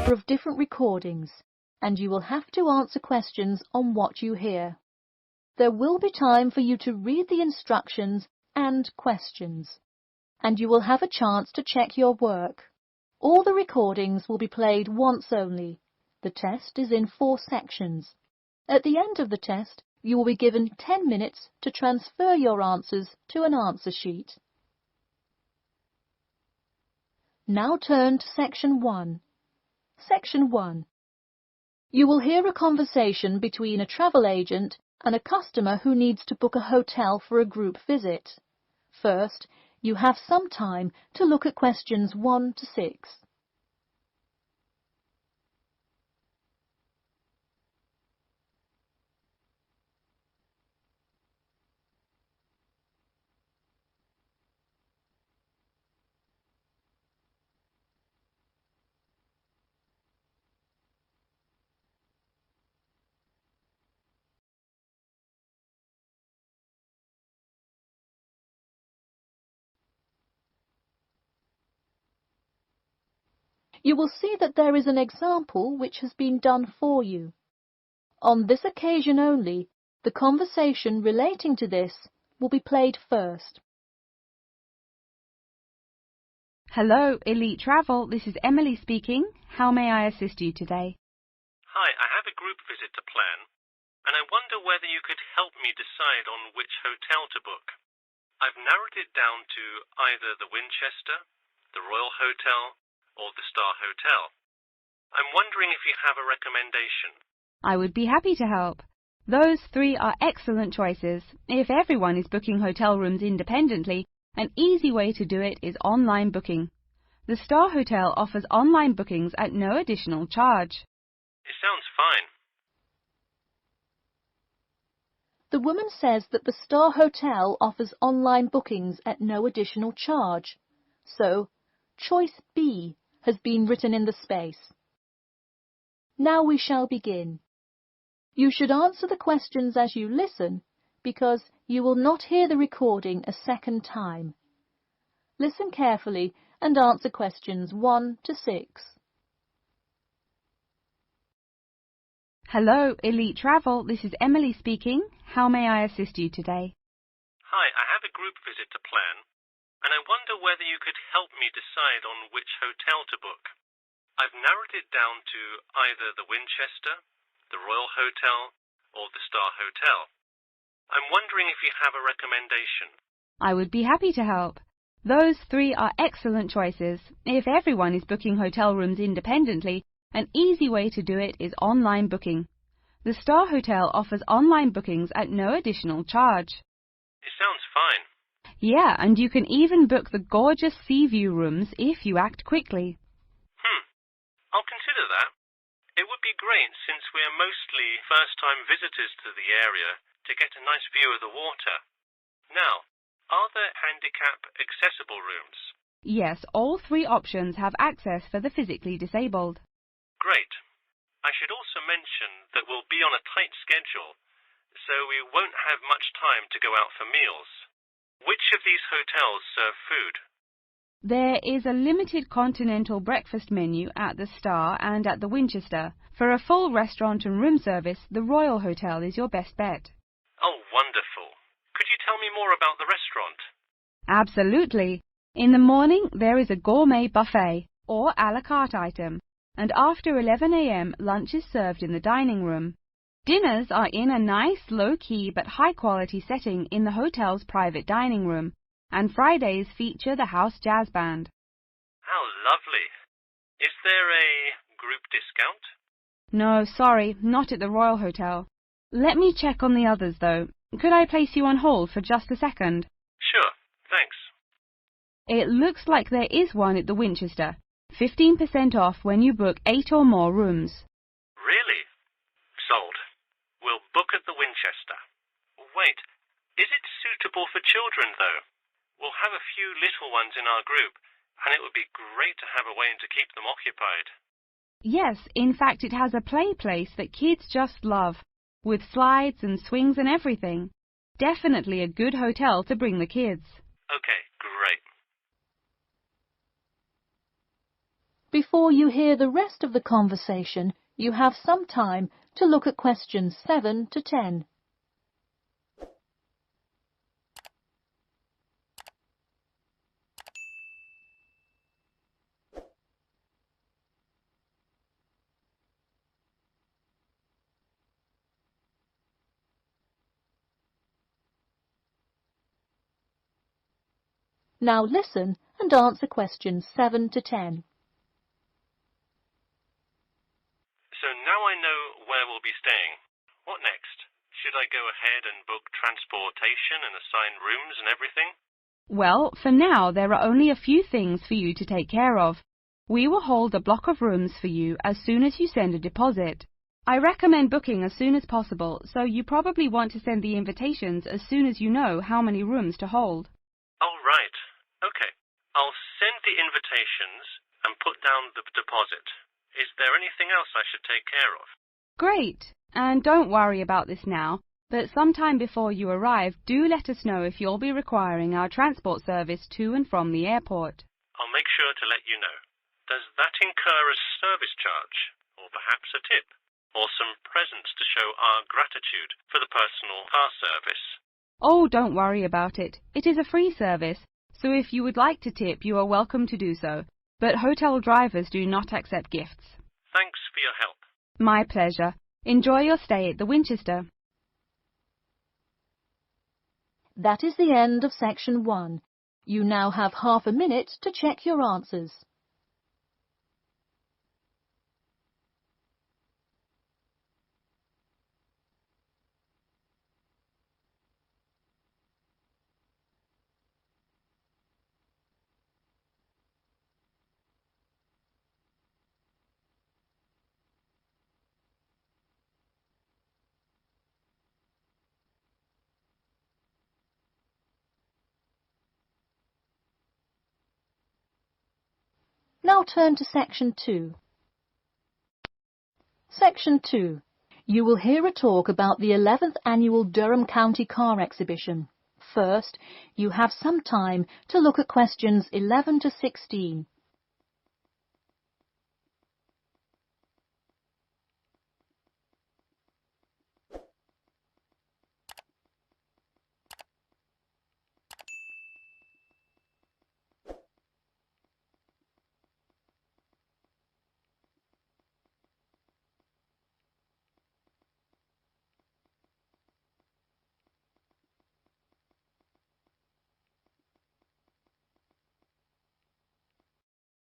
number of different recordings, and you will have to answer questions on what you hear. There will be time for you to read the instructions and questions, and you will have a chance to check your work. All the recordings will be played once only. The test is in 4 sections. At the end of the test, you will be given 10 minutes to transfer your answers to an answer sheet. Now turn to Section 1. Section 1. You will hear a conversation between a travel agent and a customer who needs to book a hotel for a group visit. First, you have some time to look at questions 1 to 6. You will see that there is an example which has been done for you. On this occasion only, the conversation relating to this will be played first. Hello, Elite Travel. This is Emily speaking. How may I assist you today? Hi, I have a group visit to plan, and I wonder whether you could help me decide on which hotel to book. I've narrowed it down to either the Winchester, the Royal Hotel, or the Star Hotel. I'm wondering if you have a recommendation. I would be happy to help. Those 3 are excellent choices. If everyone is booking hotel rooms independently, an easy way to do it is online booking. The Star Hotel offers online bookings at no additional charge. It sounds fine. The woman says that the Star Hotel offers online bookings at no additional charge. So, choice B has been written in the space. Now we shall begin. You should answer the questions as you listen, because you will not hear the recording a second time. Listen carefully and answer questions 1 to 6. Hello, Elite Travel. This is Emily speaking. How may I assist you today? Hi, I have a group visit to plan, and I wonder whether you could help me decide on which hotel to book. I've narrowed it down to either the Winchester, the Royal Hotel, or the Star Hotel. I'm wondering if you have a recommendation. I would be happy to help. Those 3 are excellent choices. If everyone is booking hotel rooms independently, an easy way to do it is online booking. The Star Hotel offers online bookings at no additional charge. It sounds fine. Yeah, and you can even book the gorgeous sea view rooms if you act quickly. I'll consider that. It would be great since we're mostly first-time visitors to the area to get a nice view of the water. Now, are there handicap-accessible rooms? Yes, all 3 options have access for the physically disabled. Great. I should also mention that we'll be on a tight schedule, so we won't have much time to go out for meals. Which of these hotels serve food? There is a limited continental breakfast menu at the Star and at the Winchester. For a full restaurant and room service, the Royal Hotel is your best bet. Oh, wonderful. Could you tell me more about the restaurant? Absolutely. In the morning, there is a gourmet buffet, or à la carte item, and after 11 a.m. lunch is served in the dining room. Dinners are in a nice, low-key but high-quality setting in the hotel's private dining room, and Fridays feature the house jazz band. How lovely. Is there a group discount? No, sorry, not at the Royal Hotel. Let me check on the others, though. Could I place you on hold for just a second? Sure, thanks. It looks like there is one at the Winchester. 15% off when you book 8 or more rooms. Really? Sold. We'll book at the Winchester. Wait, is it suitable for children, though? We'll have a few little ones in our group, and it would be great to have a way to keep them occupied. Yes, in fact it has a play place that kids just love, with slides and swings and everything. Definitely a good hotel to bring the kids. Okay, great. Before you hear the rest of the conversation, you have some time to look at questions 7 to 10. Now listen and answer questions 7 to 10. So now I know where we'll be staying. What next? Should I go ahead and book transportation and assign rooms and everything? Well, for now there are only a few things for you to take care of. We will hold a block of rooms for you as soon as you send a deposit. I recommend booking as soon as possible, so you probably want to send the invitations as soon as you know how many rooms to hold. Oh, right. Okay. I'll send the invitations and put down the deposit. Is there anything else I should take care of? Great. And don't worry about this now, but sometime before you arrive, do let us know if you'll be requiring our transport service to and from the airport. I'll make sure to let you know. Does that incur a service charge, or perhaps a tip, or some presents to show our gratitude for the personal car service? Oh, don't worry about it. It is a free service, so if you would like to tip, you are welcome to do so. But hotel drivers do not accept gifts. Thanks for your help. My pleasure. Enjoy your stay at the Winchester. That is the end of section 1. You now have half a minute to check your answers. Now turn to section 2. Section 2. You will hear a talk about the 11th Annual Durham County Car Exhibition. First, you have some time to look at questions 11 to 16.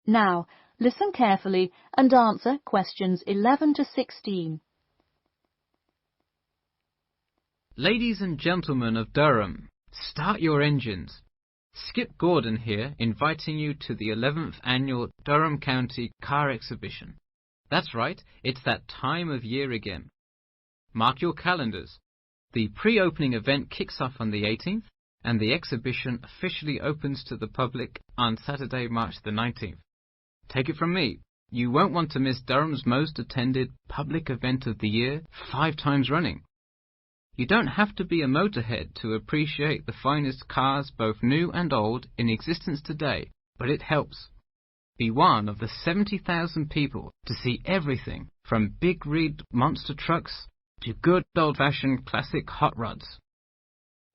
Now, listen carefully and answer questions 11 to 16. Ladies and gentlemen of Durham, start your engines. Skip Gordon here, inviting you to the 11th Annual Durham County Car Exhibition. That's right, it's that time of year again. Mark your calendars. The pre-opening event kicks off on the 18th, and the exhibition officially opens to the public on Saturday, March the 19th. Take it from me, you won't want to miss Durham's most attended public event of the year 5 times running. You don't have to be a motorhead to appreciate the finest cars, both new and old, in existence today, but it helps. Be one of the 70,000 people to see everything from big rig monster trucks to good old-fashioned classic hot rods.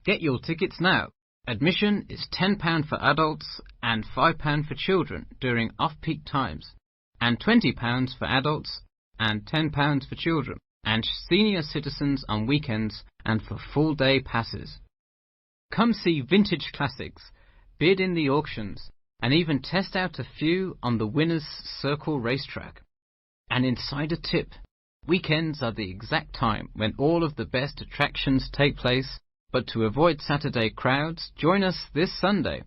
Get your tickets now. Admission is £10 for adults and £5 for children during off-peak times, and £20 for adults and £10 for children, and senior citizens on weekends and for full-day passes. Come see vintage classics, bid in the auctions, and even test out a few on the Winners' Circle racetrack. An insider tip: weekends are the exact time when all of the best attractions take place, but to avoid Saturday crowds, join us this Sunday.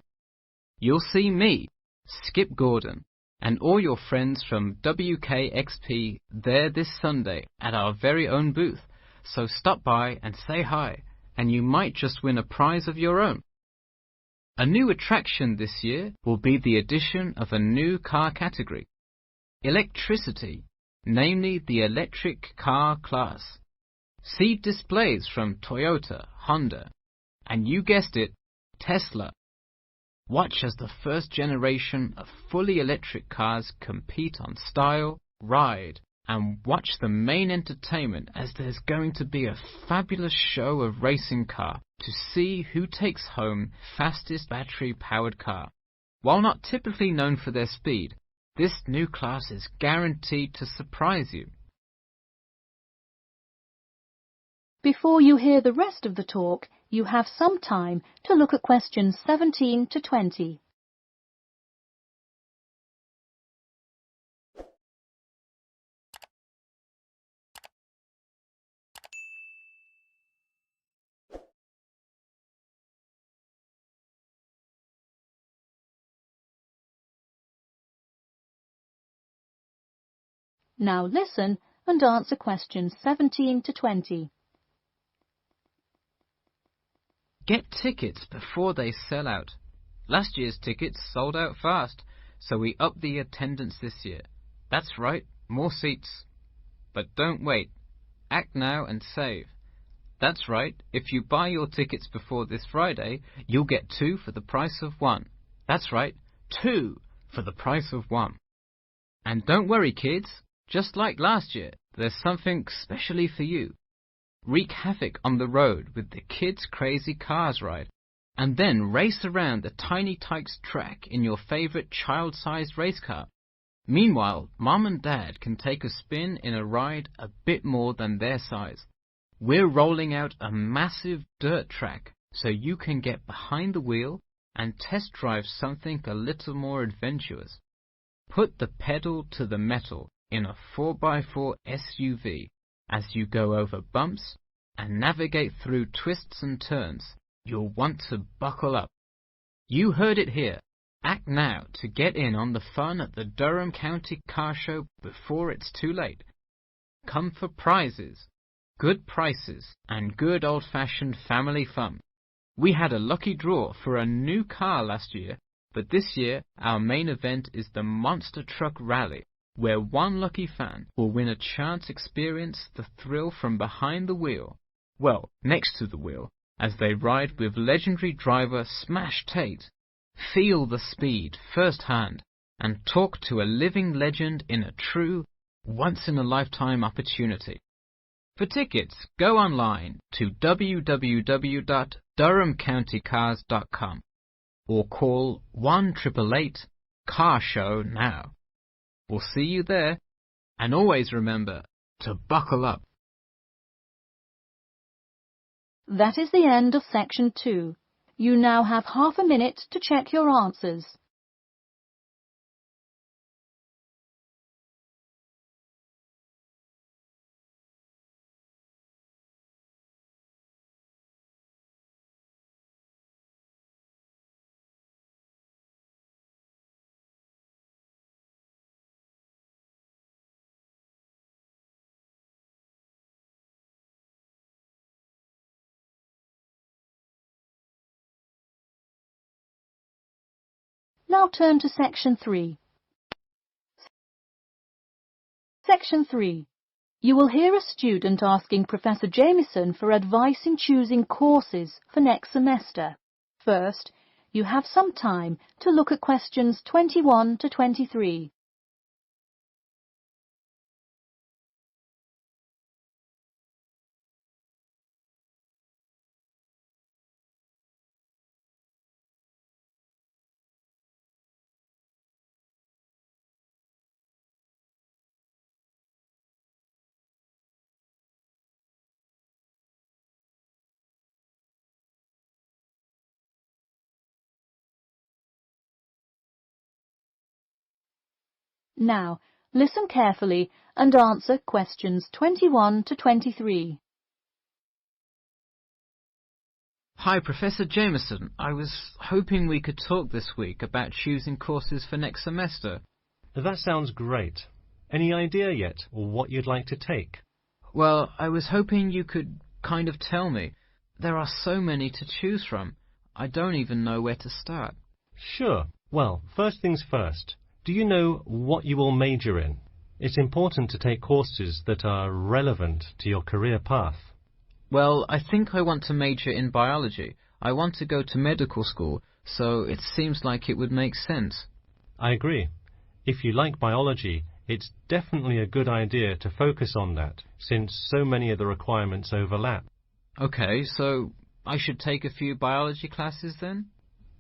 You'll see me, Skip Gordon, and all your friends from WKXP there this Sunday at our very own booth, so stop by and say hi, and you might just win a prize of your own. A new attraction this year will be the addition of a new car category, electricity, namely the electric car class. See displays from Toyota, Honda, and you guessed it, Tesla. Watch as the first generation of fully electric cars compete on style, ride, and watch the main entertainment as there's going to be a fabulous show of racing car to see who takes home fastest battery-powered car. While not typically known for their speed, this new class is guaranteed to surprise you. Before you hear the rest of the talk, you have some time to look at questions 17 to 20. Now listen and answer questions 17 to 20. Get tickets before they sell out. Last year's tickets sold out fast, so we upped the attendance this year. That's right, more seats. But don't wait. Act now and save. That's right, if you buy your tickets before this Friday, you'll get 2 for the price of 1. That's right, 2 for the price of 1. And don't worry, kids. Just like last year, there's something specially for you. Wreak havoc on the road with the Kids Crazy Cars ride, and then race around the Tiny Tykes track in your favorite child-sized race car. Meanwhile, Mom and Dad can take a spin in a ride a bit more than their size. We're rolling out a massive dirt track so you can get behind the wheel and test drive something a little more adventurous. Put the pedal to the metal in a 4x4 SUV as you go over bumps and navigate through twists and turns. You'll want to buckle up. You heard it here. Act now to get in on the fun at the Durham County Car Show before it's too late. Come for prizes, good prices, and good old-fashioned family fun. We had a lucky draw for a new car last year, but this year our main event is the Monster Truck Rally, where one lucky fan will win a chance to experience the thrill from behind the wheel, well, next to the wheel, as they ride with legendary driver Smash Tate. Feel the speed firsthand and talk to a living legend in a true, once-in-a-lifetime opportunity. For tickets, go online to www.durhamcountycars.com or call 1-888-CAR-SHOW now. We'll see you there, and always remember to buckle up. That is the end of section 2. You now have half a minute to check your answers. Now turn to section 3. Section 3. You will hear a student asking Professor Jameson for advice in choosing courses for next semester. First, you have some time to look at questions 21 to 23. Now, listen carefully and answer questions 21 to 23. Hi, Professor Jameson. I was hoping we could talk this week about choosing courses for next semester. That sounds great. Any idea yet, or what you'd like to take? Well, I was hoping you could kind of tell me. There are so many to choose from. I don't even know where to start. Sure. Well, first things first. Do you know what you will major in? It's important to take courses that are relevant to your career path. Well, I think I want to major in biology. I want to go to medical school, so it seems like it would make sense. I agree. If you like biology, it's definitely a good idea to focus on that, since so many of the requirements overlap. Okay, so I should take a few biology classes then?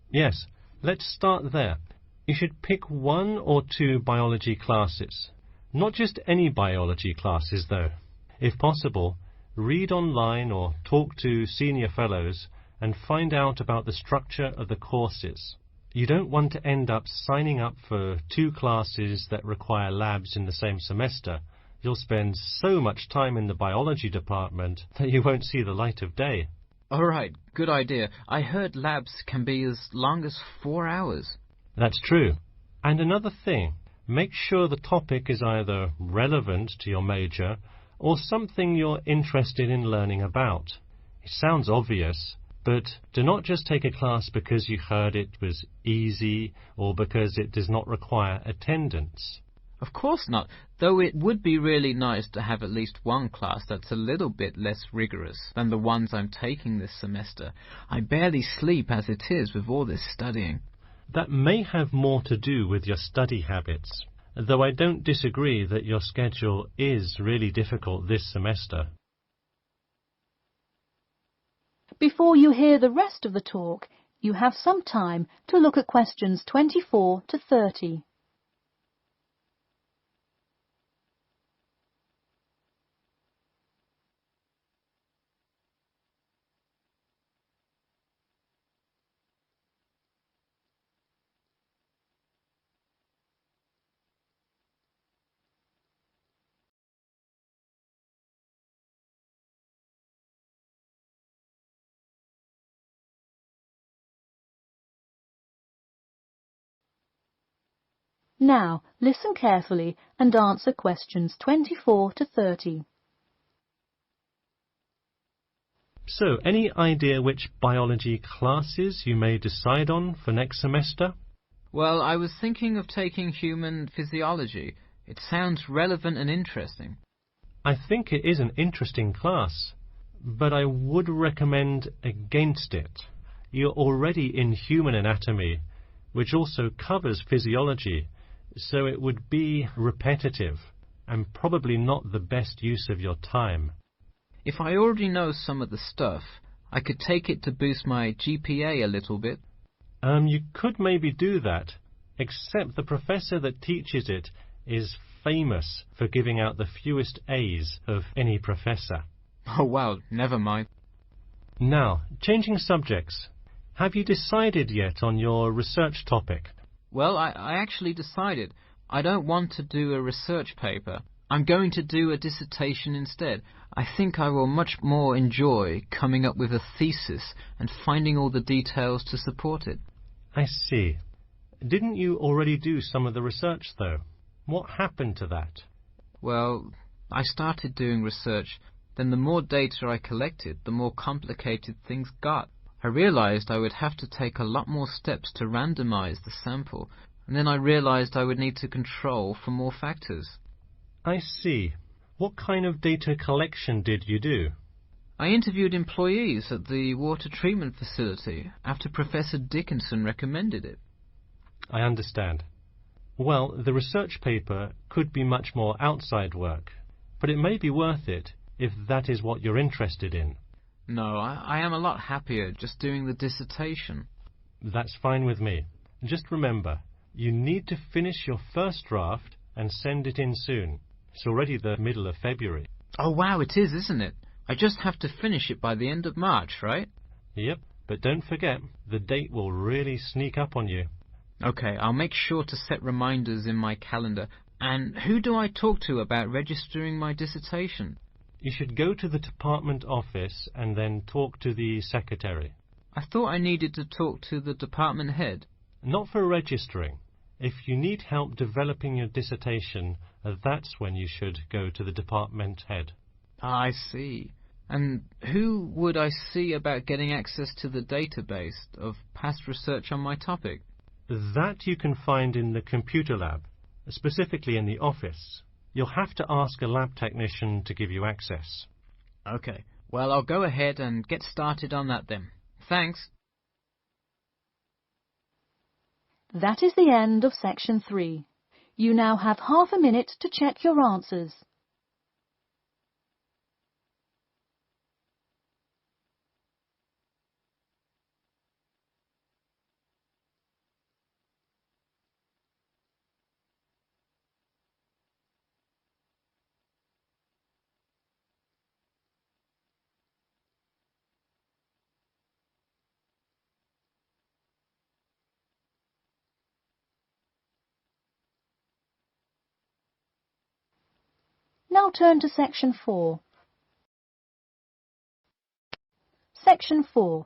Yes, let's start there. You should pick 1 or 2 biology classes. Not just any biology classes, though. If possible, read online or talk to senior fellows and find out about the structure of the courses. You don't want to end up signing up for 2 classes that require labs in the same semester. You'll spend so much time in the biology department that you won't see the light of day. All right, good idea. I heard labs can be as long as 4 hours. That's true. And another thing, make sure the topic is either relevant to your major or something you're interested in learning about. It sounds obvious, but do not just take a class because you heard it was easy or because it does not require attendance. Of course not, though it would be really nice to have at least one class that's a little bit less rigorous than the ones I'm taking this semester. I barely sleep as it is with all this studying. That may have more to do with your study habits, though I don't disagree that your schedule is really difficult this semester. Before you hear the rest of the talk, you have some time to look at questions 24 to 30. Now, listen carefully and answer questions 24 to 30. So, any idea which biology classes you may decide on for next semester? Well, I was thinking of taking human physiology. It sounds relevant and interesting. I think it is an interesting class, but I would recommend against it. You're already in human anatomy, which also covers physiology, so it would be repetitive and probably not the best use of your time. If I already know some of the stuff, I could take it to boost my GPA a little bit. You could maybe do that, except the professor that teaches it is famous for giving out the fewest A's of any professor. Oh well, never mind. Now, changing subjects. Have you decided yet on your research topic? Well, I actually decided. I don't want to do a research paper. I'm going to do a dissertation instead. I think I will much more enjoy coming up with a thesis and finding all the details to support it. I see. Didn't you already do some of the research, though? What happened to that? Well, I started doing research. Then the more data I collected, the more complicated things got. I realized I would have to take a lot more steps to randomize the sample, and then I realized I would need to control for more factors. I see. What kind of data collection did you do? I interviewed employees at the water treatment facility after Professor Dickinson recommended it. I understand. Well, the research paper could be much more outside work, but it may be worth it if that is what you're interested in. No, I am a lot happier just doing the dissertation. That's fine with me. Just remember, you need to finish your first draft and send it in soon. It's already the middle of February. Oh wow, it is, isn't it? I just have to finish it by the end of March, right? Yep, but don't forget, the date will really sneak up on you. Okay, I'll make sure to set reminders in my calendar. And who do I talk to about registering my dissertation? You should go to the department office and then talk to the secretary. I thought I needed to talk to the department head. Not for registering. If you need help developing your dissertation, that's when you should go to the department head. I see. And who would I see about getting access to the database of past research on my topic? That you can find in the computer lab, specifically in the office. You'll have to ask a lab technician to give you access. Okay, well, I'll go ahead and get started on that then. Thanks. That is the end of section 3. You now have half a minute to check your answers. Now turn to section 4. Section 4.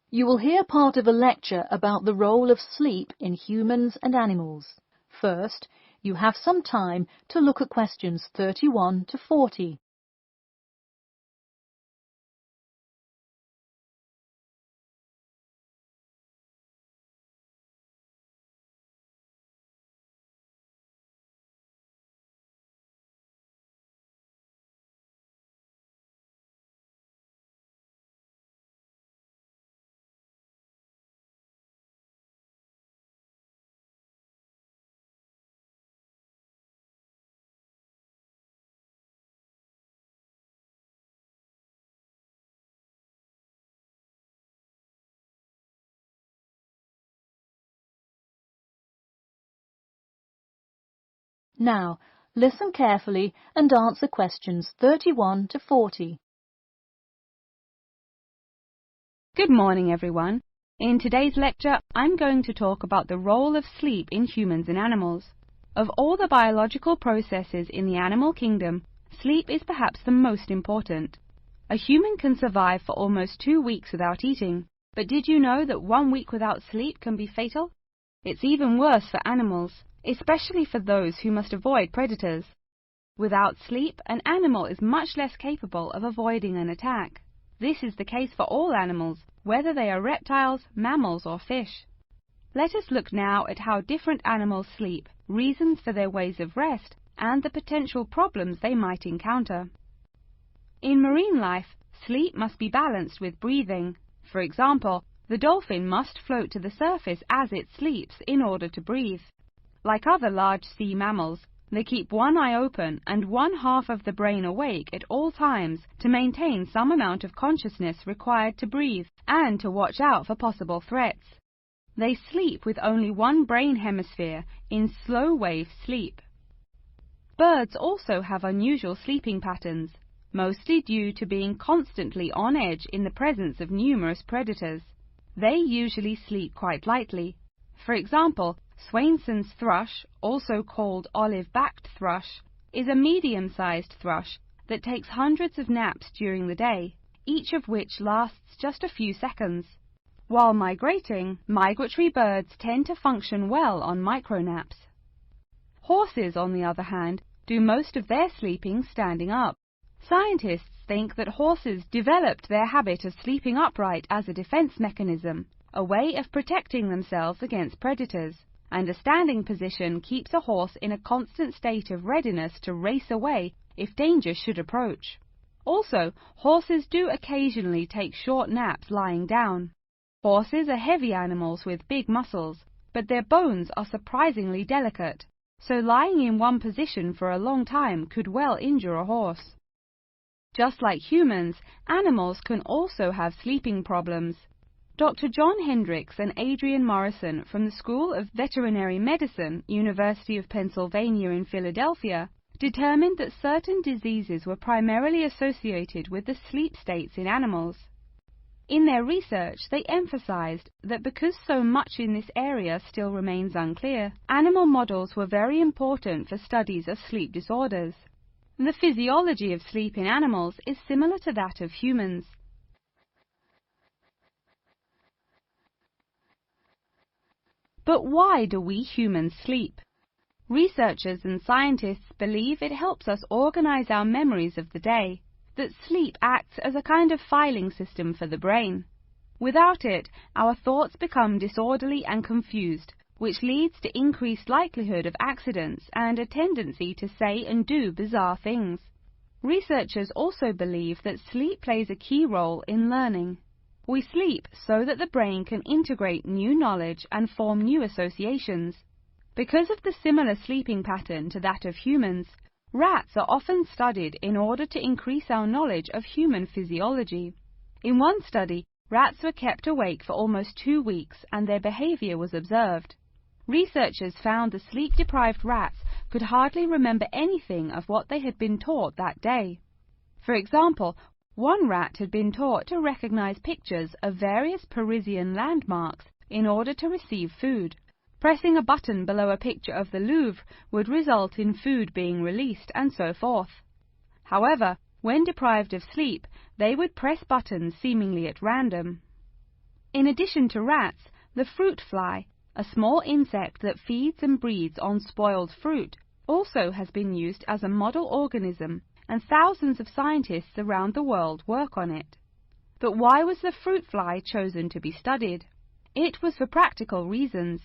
You will hear part of a lecture about the role of sleep in humans and animals. First, you have some time to look at questions 31 to 40. Now, listen carefully and answer questions 31 to 40. Good morning, everyone. In today's lecture, I'm going to talk about the role of sleep in humans and animals. Of all the biological processes in the animal kingdom, sleep is perhaps the most important. A human can survive for almost 2 weeks without eating, but did you know that 1 week without sleep can be fatal? It's even worse for animals, especially for those who must avoid predators. Without sleep, an animal is much less capable of avoiding an attack. This is the case for all animals, whether they are reptiles, mammals or fish. Let us look now at how different animals sleep, reasons for their ways of rest, and the potential problems they might encounter. In marine life, sleep must be balanced with breathing. For example, the dolphin must float to the surface as it sleeps in order to breathe. Like other large sea mammals, they keep one eye open and one half of the brain awake at all times to maintain some amount of consciousness required to breathe and to watch out for possible threats. They sleep with only one brain hemisphere in slow-wave sleep. Birds also have unusual sleeping patterns, mostly due to being constantly on edge in the presence of numerous predators. They usually sleep quite lightly. For example, Swainson's thrush, also called olive-backed thrush, is a medium-sized thrush that takes hundreds of naps during the day, each of which lasts just a few seconds. While migrating, migratory birds tend to function well on micronaps. Horses, on the other hand, do most of their sleeping standing up. Scientists think that horses developed their habit of sleeping upright as a defense mechanism, a way of protecting themselves against predators, and a standing position keeps a horse in a constant state of readiness to race away if danger should approach. Also, horses do occasionally take short naps lying down. Horses are heavy animals with big muscles, but their bones are surprisingly delicate, so lying in one position for a long time could well injure a horse. Just like humans, animals can also have sleeping problems. Dr. John Hendricks and Adrian Morrison from the School of Veterinary Medicine, University of Pennsylvania in Philadelphia, determined that certain diseases were primarily associated with the sleep states in animals. In their research, they emphasized that because so much in this area still remains unclear, animal models were very important for studies of sleep disorders. The physiology of sleep in animals is similar to that of humans. But why do we humans sleep? Researchers and scientists believe it helps us organize our memories of the day, that sleep acts as a kind of filing system for the brain. Without it, our thoughts become disorderly and confused, which leads to increased likelihood of accidents and a tendency to say and do bizarre things. Researchers also believe that sleep plays a key role in learning. We sleep so that the brain can integrate new knowledge and form new associations. Because of the similar sleeping pattern to that of humans, rats are often studied in order to increase our knowledge of human physiology. In one study, rats were kept awake for almost 2 weeks and their behavior was observed. Researchers found the sleep-deprived rats could hardly remember anything of what they had been taught that day. For example, one rat had been taught to recognize pictures of various Parisian landmarks in order to receive food. Pressing a button below a picture of the Louvre would result in food being released, and so forth. However, when deprived of sleep, they would press buttons seemingly at random. In addition to rats, the fruit fly, a small insect that feeds and breeds on spoiled fruit, also has been used as a model organism, and thousands of scientists around the world work on it. But why was the fruit fly chosen to be studied? It was for practical reasons.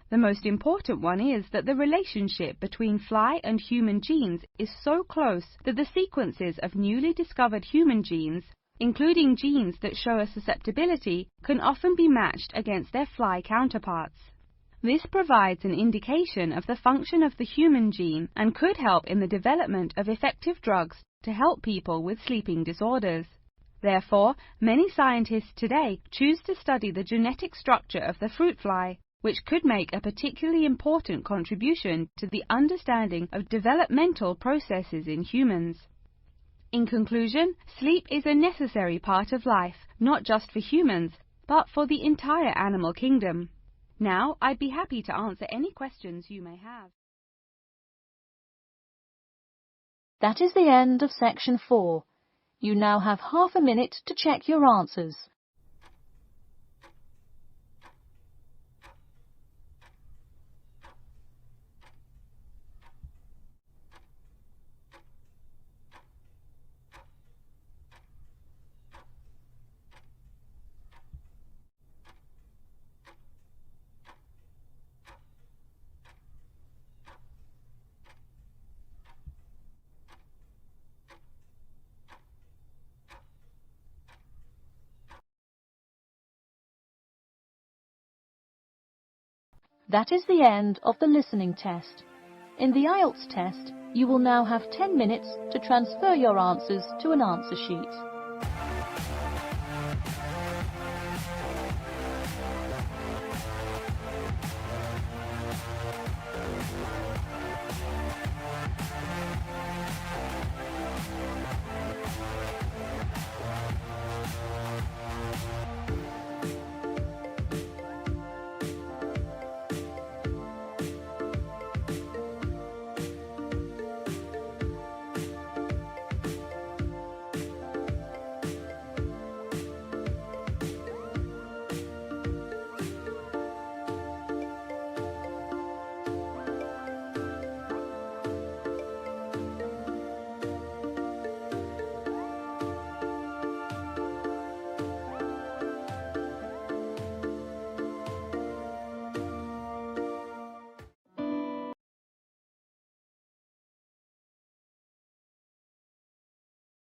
The most important one is that the relationship between fly and human genes is so close that the sequences of newly discovered human genes, including genes that show a susceptibility, can often be matched against their fly counterparts. This provides an indication of the function of the human gene and could help in the development of effective drugs to help people with sleeping disorders. Therefore, many scientists today choose to study the genetic structure of the fruit fly, which could make a particularly important contribution to the understanding of developmental processes in humans. In conclusion, sleep is a necessary part of life, not just for humans, but for the entire animal kingdom. Now, I'd be happy to answer any questions you may have. That is the end of section 4. You now have half a minute to check your answers. That is the end of the listening test. In the Ielts test, you will now have 10 minutes to transfer your answers to an answer sheet.